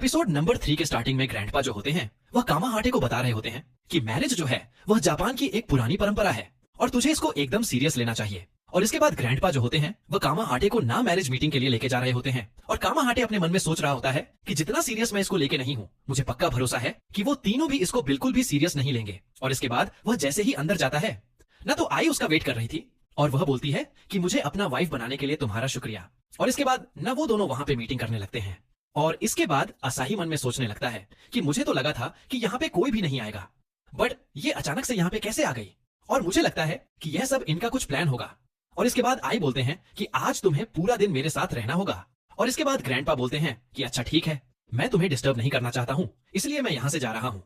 Episode number 3 के starting में grandpa जो होते हैं वह कामाहाटे को बता रहे होते हैं कि मैरिज जो है वह जापान की एक पुरानी परंपरा है और तुझे इसको एकदम सीरियस लेना चाहिए। और इसके बाद ग्रैंडपा जो होते हैं वह कामाहाटे को ना मैरिज मीटिंग के लिए लेके जा रहे होते हैं और कामाहाटे अपने मन में सोच रहा होता है कि जितना सीरियस मैं इसको लेके नहीं हूँ, मुझे पक्का भरोसा है कि वो तीनों भी इसको बिल्कुल भी सीरियस नहीं लेंगे। और इसके बाद वह जैसे ही अंदर जाता है ना तो आई उसका वेट कर रही थी और वह बोलती है कि मुझे अपना वाइफ बनाने के लिए तुम्हारा शुक्रिया। और इसके बाद ना वो दोनों वहां पे मीटिंग करने लगते हैं और इसके बाद असाही मन में सोचने लगता है कि मुझे तो लगा था कि यहाँ पे कोई भी नहीं आएगा, बट ये अचानक से यहाँ पे कैसे आ गई और मुझे लगता है कि यह सब इनका कुछ प्लान होगा। और इसके बाद आई बोलते हैं कि आज तुम्हें पूरा दिन मेरे साथ रहना होगा। और इसके बाद ग्रैंडपा बोलते हैं कि अच्छा ठीक है, मैं तुम्हें डिस्टर्ब नहीं करना चाहता हूँ, इसलिए मैं यहाँ से जा रहा हूँ।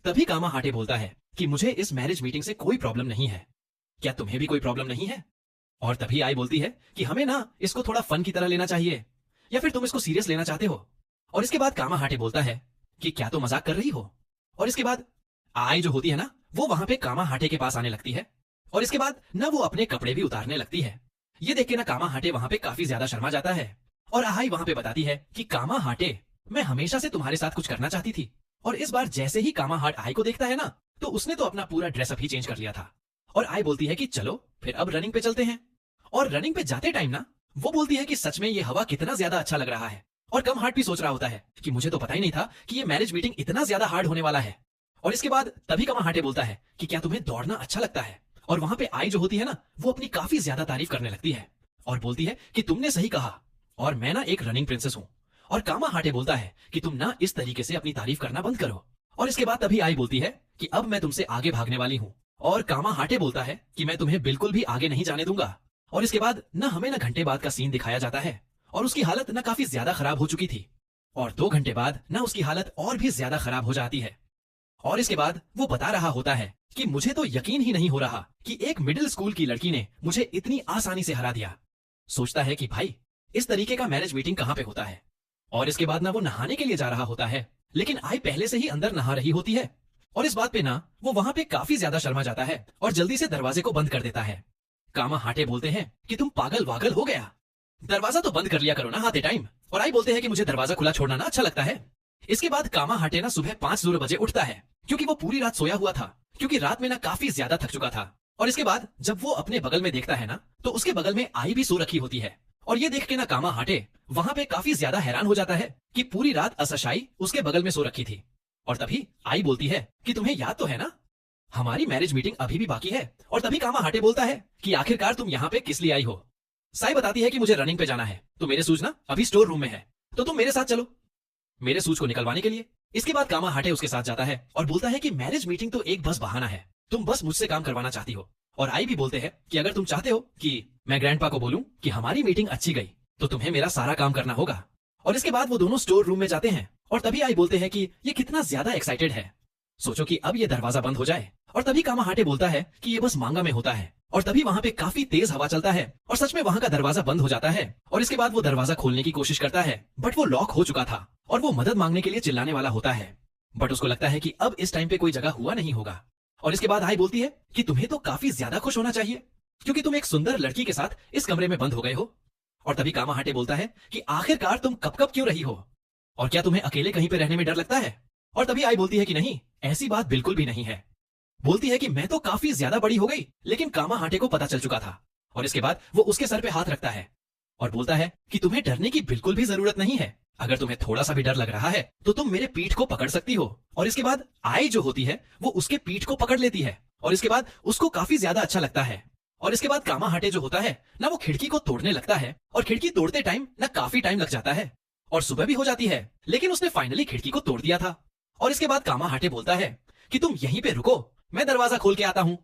तभी कामाहाटे बोलता है कि मुझे इस मैरिज मीटिंग से कोई प्रॉब्लम नहीं है, क्या तुम्हें भी कोई प्रॉब्लम नहीं है? और तभी आई बोलती है कि हमें ना इसको थोड़ा फन की तरह लेना चाहिए, या फिर तुम इसको सीरियस लेना चाहते हो? और इसके बाद कामाहाटे बोलता है कि क्या तुम मजाक कर रही हो? और इसके बाद आई जो होती है ना वो वहां पे कामाहाटे के पास आने लगती है और इसके बाद ना वो अपने कपड़े भी उतारने लगती है। ये देख के ना कामाहाटे वहां पे काफी ज्यादा शर्मा जाता है और आई वहां पे बताती है कि कामाहाटे, मैं हमेशा से तुम्हारे साथ कुछ करना चाहती थी। और इस बार जैसे ही कामाहाट आई को देखता है ना तो उसने तो अपना पूरा ड्रेसअप ही चेंज कर लिया था। और आई बोलती है कि चलो फिर अब रनिंग पे चलते हैं। और रनिंग पे जाते टाइम ना वो बोलती है कि सच में ये हवा कितना ज्यादा अच्छा लग रहा है। और कामाहाट भी सोच रहा होता है कि मुझे तो पता ही नहीं था कि ये मैरिज मीटिंग इतना ज्यादा हार्ड होने वाला है। और इसके बाद तभी कामाहाटे बोलता है कि क्या तुम्हें दौड़ना अच्छा लगता है? और वहां पे आई जो होती है ना वो अपनी काफी ज्यादा तारीफ करने लगती है और बोलती है कि तुमने सही कहा और मैं ना एक रनिंग प्रिंसेस हूँ। और कामाहाटे बोलता है कि तुम ना इस तरीके से अपनी तारीफ करना बंद करो। और इसके बाद तभी आई बोलती है कि अब मैं तुमसे आगे भागने वाली हूँ। और कामाहाटे बोलता है कि मैं तुम्हें बिल्कुल भी आगे नहीं जाने दूंगा। और इसके बाद ना हमें ना घंटे बाद का सीन दिखाया जाता है और उसकी हालत ना काफी ज्यादा खराब हो चुकी थी और 2 घंटे बाद ना उसकी हालत और भी ज्यादा खराब हो जाती है। और इसके बाद वो बता रहा होता है कि मुझे तो यकीन ही नहीं हो रहा कि एक मिडिल स्कूल की लड़की ने मुझे इतनी आसानी से हरा दिया। सोचता है कि भाई इस तरीके का मैरिज मीटिंग कहाँ पे होता है। और इसके बाद ना वो नहाने के लिए जा रहा होता है लेकिन आई पहले से ही अंदर नहा रही होती है और इस बात पे ना वो वहां पे काफी ज्यादा शर्मा जाता है और जल्दी से दरवाजे को बंद कर देता है। कामाहाटे बोलते हैं कि तुम पागल वागल हो गया, दरवाजा तो बंद कर लिया करो ना आते टाइम। और आई बोलते हैं कि मुझे दरवाजा खुला छोड़ना ना अच्छा लगता है। इसके बाद कामाहाटे ना सुबह 5 बजे उठता है क्योंकि वो पूरी रात सोया हुआ था, क्योंकि रात में ना काफी ज्यादा थक चुका था। और इसके बाद जब वो अपने बगल में देखता है ना तो उसके बगल में आई भी सो रखी होती है। और ये देख के ना कामाहाटे वहां पे काफी ज्यादा हैरान हो जाता है कि पूरी रात असशाई उसके बगल में सो रखी थी। और तभी आई बोलती है कि तुम्हें याद तो है ना हमारी मैरिज मीटिंग अभी भी बाकी है। और तभी कामाहाटे बोलता है कि आखिरकार तुम यहाँ पे किस लिए आई हो? साई बताती है कि मुझे रनिंग पे जाना है तो मेरे शूज ना अभी स्टोर रूम में है, तो तुम मेरे साथ चलो मेरे शूज को निकलवाने के लिए। इसके बाद कामाहाटे उसके साथ जाता है और बोलता है कि मैरिज मीटिंग तो एक बस बहाना है, तुम बस मुझसे काम करवाना चाहती हो। और आई भी बोलते हैं कि अगर तुम चाहते हो कि मैं ग्रैंडपा को बोलूं कि हमारी मीटिंग अच्छी गई तो तुम्हें मेरा सारा काम करना होगा। और इसके बाद वो दोनों स्टोर रूम में जाते हैं और तभी आई बोलते हैं कि ये कितना ज्यादा एक्साइटेड है, सोचो कि अब ये दरवाजा बंद हो जाए। और तभी कामाहाटे बोलता है कि ये बस मांगा में होता है। और तभी वहां पे काफी तेज हवा चलता है और सच में वहां का दरवाजा बंद हो जाता है। और इसके बाद वो दरवाजा खोलने की कोशिश करता है बट वो लॉक हो चुका था और वो मदद मांगने के लिए चिल्लाने वाला होता है, बट उसको लगता है कि अब इस टाइम पे कोई जगह हुआ नहीं होगा। और इसके बाद आई बोलती है कि तुम्हें तो काफी ज्यादा खुश होना चाहिए क्योंकि तुम एक सुंदर लड़की के साथ इस कमरे में बंद हो गए हो। और तभी कामाहाटे बोलता है कि आखिरकार तुम कब कब क्यों रही हो और क्या तुम्हें अकेले कहीं पे रहने में डर लगता है? और तभी आई बोलती है कि नहीं, ऐसी बात बिल्कुल भी नहीं है। बोलती है कि मैं तो काफी ज्यादा बड़ी हो गई, लेकिन कामाहाटे को पता चल चुका था। और इसके बाद वो उसके सर पे हाथ रखता है और बोलता है कि तुम्हें डरने की बिल्कुल भी जरूरत नहीं है, अगर तुम्हें थोड़ा सा भी डर लग रहा है तो तुम मेरे पीठ को पकड़ सकती हो। और इसके बाद आई जो होती है वो उसके पीठ को पकड़ लेती है और इसके बाद उसको काफी ज्यादा अच्छा लगता है। और इसके बाद कामाहाटे जो होता है ना वो खिड़की को तोड़ने लगता है और खिड़की तोड़ते टाइम ना काफी टाइम लग जाता है और सुबह भी हो जाती है, लेकिन उसने फाइनली खिड़की को तोड़ दिया था। और इसके बाद कामाहाटे बोलता है कि तुम यहीं पे रुको, मैं दरवाजा खोल के आता हूँ।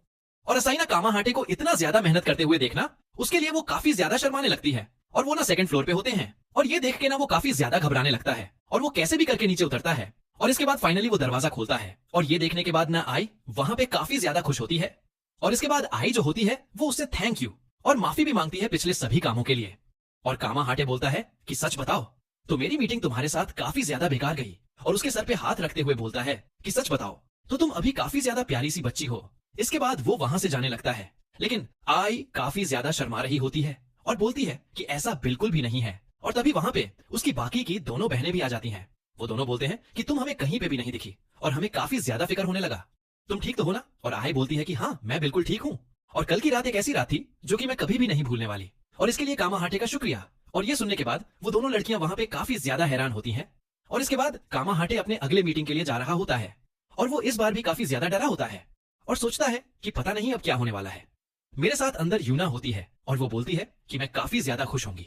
और असाई ना कामाहाटे को इतना ज्यादा मेहनत करते हुए देखना उसके लिए वो काफी ज्यादा शर्माने लगती है और वो ना 2nd फ्लोर पे होते हैं और ये देख के ना वो काफी ज्यादा घबराने लगता है और वो कैसे भी करके नीचे उतरता है। और इसके बाद फाइनली वो दरवाजा खोलता है और ये देखने के बाद ना आई वहां पे काफी ज्यादा खुश होती है। और इसके बाद आई जो होती है वो उससे थैंक यू और माफी भी मांगती है पिछले सभी कामों के लिए। और कामाहाटे बोलता है कि सच बताओ तो मेरी मीटिंग तुम्हारे साथ काफी ज्यादा बेकार गई। और उसके सर पे हाथ रखते हुए बोलता है कि सच बताओ तो तुम अभी काफी ज्यादा प्यारी सी बच्ची हो। इसके बाद वो वहां से जाने लगता है लेकिन आई काफी ज्यादा शर्मा रही होती है और बोलती है कि ऐसा बिल्कुल भी नहीं है। और तभी वहां पे उसकी बाकी की दोनों बहनें भी आ जाती हैं वो दोनों बोलते हैं कि तुम हमें कहीं पे भी नहीं दिखी और हमें काफी ज्यादा फिक्र होने लगा। तुम ठीक तो हो ना? और आई बोलती है कि हाँ, मैं बिल्कुल ठीक हूँ। और कल की रात एक ऐसी रात थी जो कि मैं कभी भी नहीं भूलने वाली, और इसके लिए कामाहाटे का शुक्रिया। और ये सुनने के बाद वो दोनों लड़कियां वहां पे काफी ज्यादा हैरान होती हैं। और इसके बाद कामाहाटे अपने अगले मीटिंग के लिए जा रहा होता है, और वो इस बार भी काफी ज्यादा डरा होता है और सोचता है कि पता नहीं अब क्या होने वाला है। मेरे साथ अंदर यूना होती है और वो बोलती है कि मैं काफी ज्यादा खुश होंगी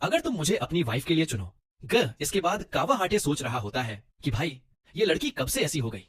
अगर तुम मुझे अपनी वाइफ के लिए चुनो। इसके बाद कावाहाटे सोच रहा होता है कि भाई, ये लड़की कब से ऐसी हो गई,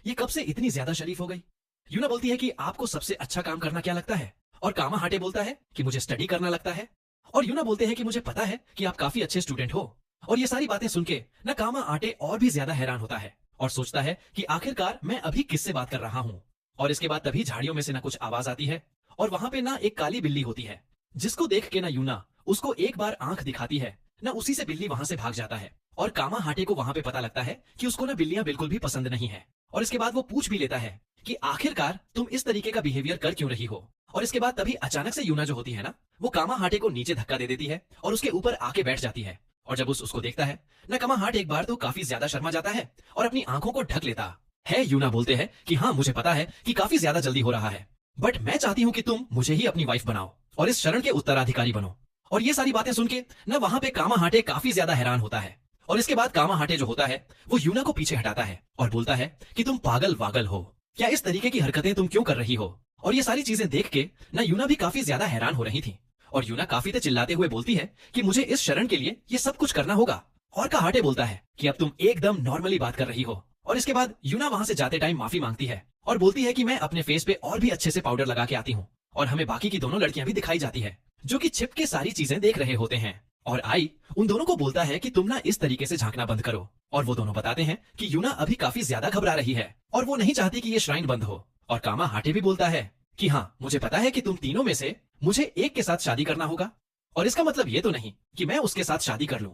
ये कब से इतनी ज्यादा शरीफ हो गई। यूना बोलती है कि आपको सबसे अच्छा काम करना क्या लगता है, और कामाहाटे बोलता है कि मुझे स्टडी करना लगता है। और यूना बोलते हैं कि मुझे पता है कि आप काफी अच्छे स्टूडेंट हो। और ये सारी बातें सुन के न कामाहाटे और भी ज्यादा हैरान होता है और सोचता है कि आखिरकार मैं अभी किससे बात कर रहा हूँ। और इसके बाद तभी झाड़ियों में से न कुछ आवाज आती है, और वहां पे ना एक काली बिल्ली होती है, जिसको देख के ना यूना उसको एक बार आंख दिखाती है, ना उसी से बिल्ली वहां से भाग जाता है। और कामाहाटे को वहां पे पता लगता है कि उसको ना बिल्लियां बिल्कुल भी पसंद नहीं है। और इसके बाद वो पूछ भी लेता है कि आखिरकार तुम इस तरीके का बिहेवियर कर क्यों रही हो। और इसके बाद तभी अचानक से यूना जो होती है ना, वो कामाहाटे को नीचे धक्का दे देती है और उसके ऊपर आके बैठ जाती है। और जब उसको देखता है ना, कामाहाटे एक बार तो काफी ज्यादा शर्मा जाता है और अपनी आंखों को ढक लेता है। यूना बोलते हैं कि हाँ, मुझे पता है कि काफी ज्यादा जल्दी हो रहा है, बट मैं चाहती हूँ कि तुम मुझे ही अपनी वाइफ बनाओ और इस शरण के उत्तराधिकारी बनो। और ये सारी बातें सुन के ना वहां पे कामाहाटे काफी ज्यादा हैरान होता है। और इसके बाद कामाहाटे जो होता है वो यूना को पीछे हटाता है और बोलता है कि तुम पागल वागल हो, क्या इस तरीके की हरकतें तुम क्यों कर रही हो। और ये सारी चीजें देख के ना यूना भी काफी ज्यादा हैरान हो रही थी। और यूना काफी चिल्लाते हुए बोलती है कि मुझे इस शरण के लिए ये सब कुछ करना होगा। और काहाटे बोलता है कि अब तुम एकदम नॉर्मली बात कर रही हो। और इसके बाद यूना वहां से जाते टाइम माफी मांगती है और बोलती है कि मैं अपने फेस पे और भी अच्छे से पाउडर लगा के आती हूँ। और हमें बाकी की दोनों लड़कियां भी दिखाई जाती है जो कि छिप के सारी चीजें देख रहे होते हैं। और आई उन दोनों को बोलता है कि तुम ना इस तरीके से झांकना बंद करो। और वो दोनों बताते हैं कि यूना अभी काफी ज्यादा घबरा रही है और वो नहीं चाहती कि ये श्राइन बंद हो। और कामाहाटे भी बोलता है कि हाँ, मुझे पता है कि तुम तीनों में से मुझे एक के साथ शादी करना होगा, और इसका मतलब ये तो नहीं कि मैं उसके साथ शादी कर लूं,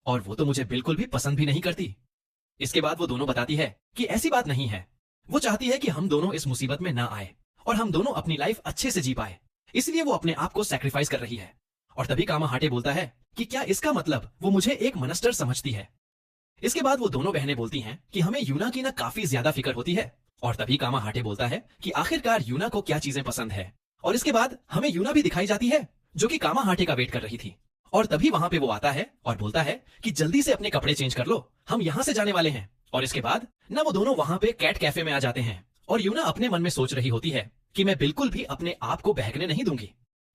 और वो तो मुझे बिल्कुल भी पसंद भी नहीं करती। इसके बाद वो दोनों बताती है कि ऐसी बात नहीं है, वो चाहती है कि हम दोनों इस मुसीबत में ना आए और हम दोनों अपनी लाइफ अच्छे से जी पाए, इसलिए वो अपने आप को सैक्रिफाइस कर रही है। और तभी कामाहाटे बोलता है कि क्या इसका मतलब वो मुझे एक मनस्टर समझती है। इसके बाद वो दोनों बहनें बोलती हैं कि हमें यूना की ना काफी ज्यादा फिक्र होती है। और तभी कामाहाटे बोलता है कि आखिरकार यूना को क्या चीजें पसंद है। और इसके बाद हमें यूना भी दिखाई जाती है जो कि कामाहाटे का वेट कर रही थी। और तभी वहां पे वो आता है और बोलता है कि जल्दी से अपने कपड़े चेंज कर लो, हम यहाँ से जाने वाले हैं। और इसके बाद ना वो दोनों वहां पे कैट कैफे में आ जाते हैं और यूना अपने मन में सोच रही होती है कि मैं बिल्कुल भी अपने आप को बहकने नहीं दूंगी।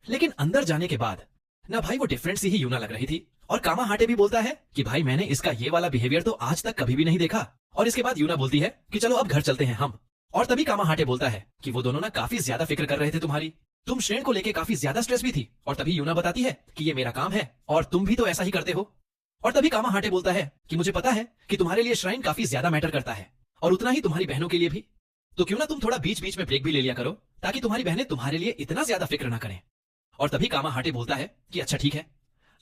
लेकिन अंदर जाने के बाद ना भाई वो डिफरेंट सी ही यूना लग रही थी। और कामाहाटे भी बोलता है कि भाई मैंने इसका ये वाला बिहेवियर तो आज तक कभी भी नहीं देखा। और इसके बाद यूना बोलती है कि चलो अब घर चलते हैं हम। और तभी कामाहाटे बोलता है कि वो दोनों ना काफी ज्यादा फिक्र कर रहे थे तुम्हारी, तुम श्रेण को लेके काफी ज्यादा स्ट्रेस भी थी। और तभी यूना बताती है कि ये मेरा काम है और तुम भी तो ऐसा ही करते हो। और तभी कामाहाटे बोलता है कि मुझे पता है कि तुम्हारे लिए श्राइन काफी ज्यादा मैटर करता है और उतना ही तुम्हारी बहनों के लिए भी, तो क्यों ना तुम थोड़ा बीच बीच में ब्रेक भी ले लिया करो ताकि तुम्हारी बहनें तुम्हारे लिए इतना ज्यादा फिक्र ना करें। और तभी कामाहाटे बोलता है कि अच्छा ठीक है,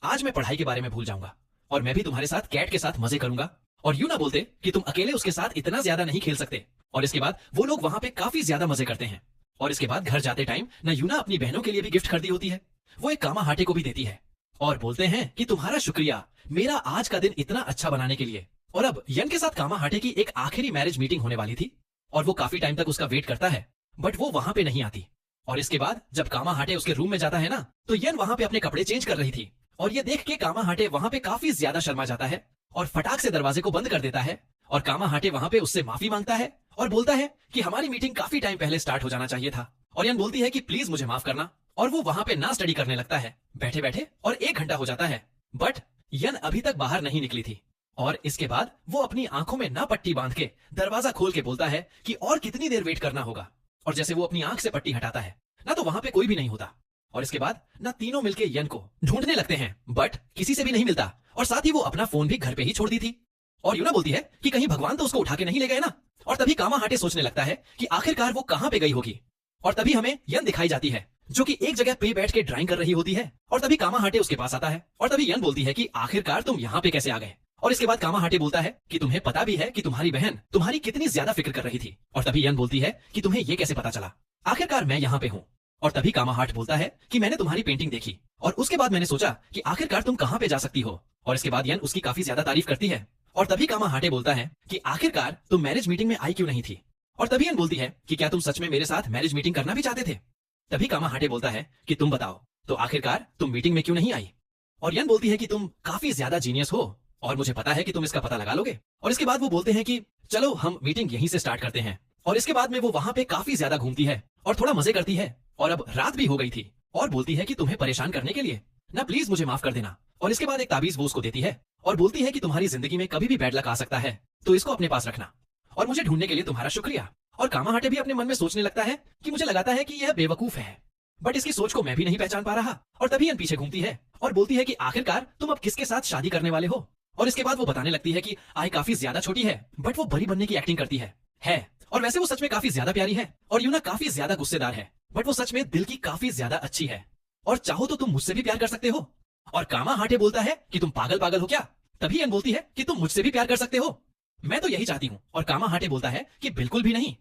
आज मैं पढ़ाई के बारे में भूल जाऊंगा और मैं भी तुम्हारे साथ कैट के साथ मजे करूंगा। और यूना बोलते कि तुम अकेले उसके साथ इतना ज्यादा नहीं खेल सकते। और इसके बाद वो लोग वहां पे काफी ज्यादा मजे करते हैं। और इसके बाद घर जाते टाइम ना यूना अपनी बहनों के लिए भी गिफ्ट खरीदी होती है, वो एक कामाहाटे को भी देती है और बोलते हैं कि तुम्हारा शुक्रिया मेरा आज का दिन इतना अच्छा बनाने के लिए। और अब यन के साथ कामाहाटे की एक आखिरी मैरिज मीटिंग होने वाली थी और वो काफी टाइम तक उसका वेट करता है, बट वो वहां पे नहीं आती। और इसके बाद जब कामाहाटे उसके रूम में जाता है ना, तो यन वहां पे अपने कपड़े चेंज कर रही थी। और ये देख के कामाहाटे वहां पे काफी ज्यादा शर्मा जाता है और फटाक से दरवाजे को बंद कर देता है। और कामाहाटे वहां पे उससे माफी मांगता है और बोलता है कि हमारी मीटिंग काफी टाइम पहले स्टार्ट हो जाना चाहिए था। और यन बोलती है कि प्लीज मुझे माफ करना। और वो वहां पे ना स्टडी करने लगता है बैठे बैठे, और 1 घंटा हो जाता है, बट यन अभी तक बाहर नहीं निकली थी। और इसके बाद वो अपनी आंखों में ना पट्टी बांध के दरवाजा खोल के बोलता है कि और कितनी देर वेट करना होगा। और जैसे वो अपनी आंख से पट्टी हटाता है ना, तो वहां पे कोई भी नहीं होता। और इसके बाद ना तीनों मिलके यन को ढूंढने लगते हैं, बट किसी से भी नहीं मिलता। और साथ ही वो अपना फोन भी घर पे ही छोड़ दी थी। और यूना बोलती है कि कहीं भगवान तो उसको उठा के नहीं ले गए ना। और तभी कामाहाटे सोचने लगता है कि आखिरकार वो कहां पे गई होगी। और तभी हमें यन दिखाई जाती है जो कि एक जगह पे बैठ के ड्राइंग कर रही होती है। और तभी कामाहाटे उसके पास आता है और तभी यन बोलती है कि आखिरकार तुम यहाँ पे कैसे आ गए। और इसके बाद कामाहाटे बोलता है कि तुम्हें पता भी है कि तुम्हारी बहन तुम्हारी कितनी ज्यादा फिक्र कर रही थी। और तभी यन बोलती है कि तुम्हें ये कैसे पता चला, आखिरकार मैं यहाँ पे हूँ। और तभी कामाहाट बोलता है कि मैंने तुम्हारी पेंटिंग देखी और उसके बाद मैंने सोचा कि आखिरकार तुम कहाँ पे जा सकती हो। और इसके बाद यन उसकी काफी ज्यादा तारीफ करती है और तभी कामा हाटे बोलता है कि आखिरकार तुम मैरिज मीटिंग में आई क्यों नहीं थी। और तभी यन बोलती है कि क्या तुम सच में मेरे साथ मैरिज मीटिंग करना भी चाहते थे। तभी कामा हाटे बोलता है कि तुम बताओ तो आखिरकार तुम मीटिंग में क्यों नहीं आई। और यन बोलती है कि तुम काफी ज्यादा जीनियस हो और मुझे पता है कि तुम इसका पता लगा लोगे। और इसके बाद वो बोलते हैं कि चलो हम मीटिंग यहीं से स्टार्ट करते हैं। और इसके बाद में वो वहां पे काफी ज्यादा घूमती है और थोड़ा मजे करती है। और अब रात भी हो गई थी और बोलती है कि तुम्हें परेशान करने के लिए ना प्लीज मुझे माफ कर देना। और इसके बाद एक ताबीज वो उसको देती है और बोलती है कि तुम्हारी जिंदगी में कभी भी बैड लक आ सकता है तो इसको अपने पास रखना और मुझे ढूंढने के लिए तुम्हारा शुक्रिया। और कामा हाटे भी अपने मन में सोचने लगता है कि मुझे लगाता है कि यह बेवकूफ है बट इसकी सोच को मैं भी नहीं पहचान पा रहा। और तभी पीछे घूमती है और बोलती है कि आखिरकार तुम अब किसके साथ शादी करने वाले हो। और इसके बाद वो बताने लगती है कि आई काफी ज्यादा छोटी है बट वो बड़ी बनने की एक्टिंग करती है और वैसे वो सच में काफी ज्यादा प्यारी है और यूना काफी ज्यादा गुस्सेदार है बट वो सच में दिल की काफी ज्यादा अच्छी है और चाहो तो तुम मुझसे भी प्यार कर सकते हो। और कामा हाटे बोलता है कि तुम पागल हो क्या। तभी यन बोलती है कि तुम मुझसे भी प्यार कर सकते हो, मैं तो यही चाहती हूँ। और कामा हाटे बोलता है कि बिल्कुल भी नहीं।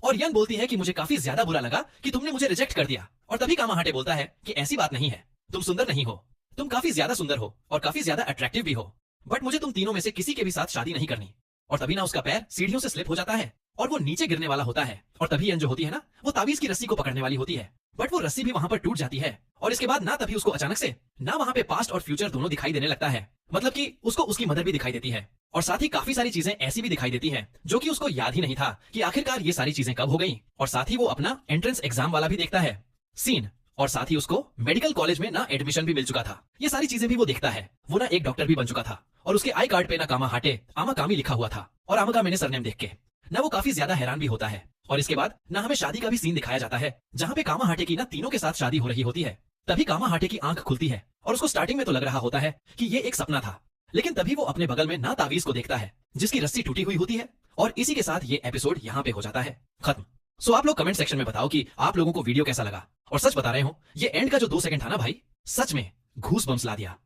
और यन बोलती है कि मुझे काफी ज्यादा बुरा लगा कि तुमने मुझे रिजेक्ट कर दिया। और तभी कामा हाटे बोलता है कि ऐसी बात नहीं है, तुम सुंदर नहीं हो, तुम काफी ज्यादा सुंदर हो और काफी ज्यादा अट्रैक्टिव भी हो बट मुझे तुम तीनों में से किसी के भी साथ शादी नहीं करनी। और तभी ना उसका पैर सीढ़ियों से स्लिप हो जाता है और वो नीचे गिरने वाला होता है। और तभी यन जो होती है ना वो ताबीज की रस्सी को पकड़ने वाली होती है बट वो रस्सी भी वहां पर टूट जाती है। और इसके बाद ना तभी उसको अचानक से ना वहां पे पास्ट और फ्यूचर दोनों दिखाई देने लगता है, मतलब कि उसको उसकी मदर भी दिखाई देती है और साथ ही काफी सारी चीजें ऐसी भी दिखाई देती हैं जो कि उसको याद ही नहीं था कि आखिरकार ये सारी चीजें कब हो गई। और साथ ही वो अपना एंट्रेंस एग्जाम वाला भी देखता है सीन और साथ ही उसको मेडिकल कॉलेज में ना एडमिशन भी मिल चुका था। ये सारी चीजें भी वो देखता है। वो ना एक डॉक्टर भी बन चुका था और उसके आई कार्ड पे ना कामा हाटे आमा कामी लिखा हुआ था और आमा का मैंने सरनेम देख के ना वो काफी ज्यादा हैरान भी होता है। और इसके बाद ना हमें शादी का भी सीन दिखाया जाता है जहाँ पे कामा हाटे की ना तीनों के साथ शादी हो रही होती है। तभी कामा हाटे की आंख खुलती है और उसको स्टार्टिंग में तो लग रहा होता है कि ये एक सपना था, लेकिन तभी वो अपने बगल में ना तावीज को देखता है जिसकी रस्सी टूटी हुई होती है। और इसी के साथ ये एपिसोड यहाँ पे हो जाता है खत्म। सो आप लोग कमेंट सेक्शन में बताओ कि आप लोगों को वीडियो कैसा लगा। और सच बता रहे हो ये एंड का जो 2 सेकंड था ना भाई, सच में घूस बम्स ला दिया।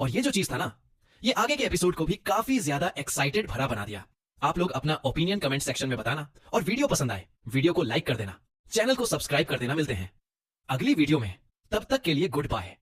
और ये जो चीज था ना ये आगे के एपिसोड को भी काफी ज्यादा एक्साइटेड भरा बना दिया। आप लोग अपना ओपिनियन कमेंट सेक्शन में बताना और वीडियो पसंद आए वीडियो को लाइक कर देना, चैनल को सब्सक्राइब कर देना। मिलते हैं अगली वीडियो में, तब तक के लिए गुड बाय।